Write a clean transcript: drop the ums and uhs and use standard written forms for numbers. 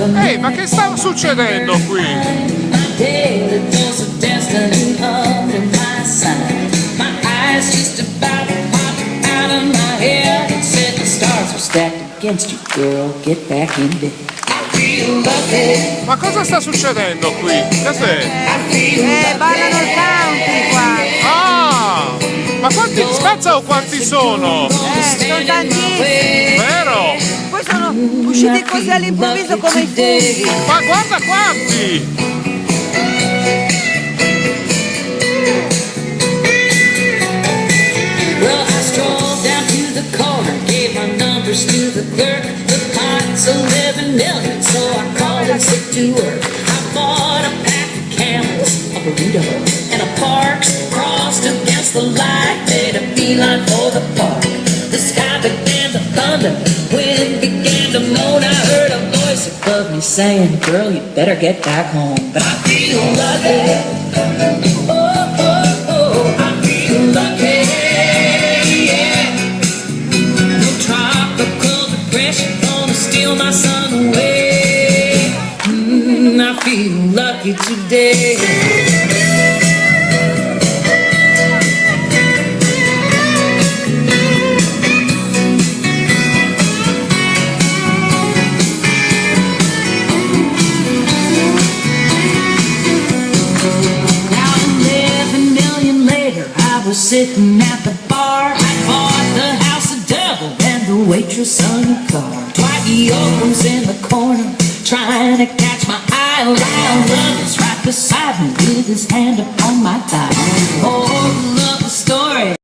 Ehi, ma che sta succedendo qui? Against you, girl, get back in bed. Ma cosa sta succedendo qui? Cos'è? Ballano il country qua. Ah! Ma quanti spazza o quanti sono? Sono tantissimi. Vero? Poi sono usciti così all'improvviso come i funghi. Ma guarda quanti! Well, I strolled down to the corner, gave my numbers to the clerk. The pot's 11 million, so I called and said to her. I bought a pack of Camels, a burrito, and a Parks. Crossed against the light, made a beeline for the park. The sky began to thunder, wind began to moan. I heard a voice above me saying, girl, you better get back home. But I feel lucky. Oh, oh, oh, I feel lucky. Steal my son away. I feel lucky today. Now 11 million later, I was sitting at the bar. I bought the house of devil and the waitress on the car. He opens in the corner, trying to catch my eye. Around love is right beside me with his hand upon my thigh. Oh, love the story.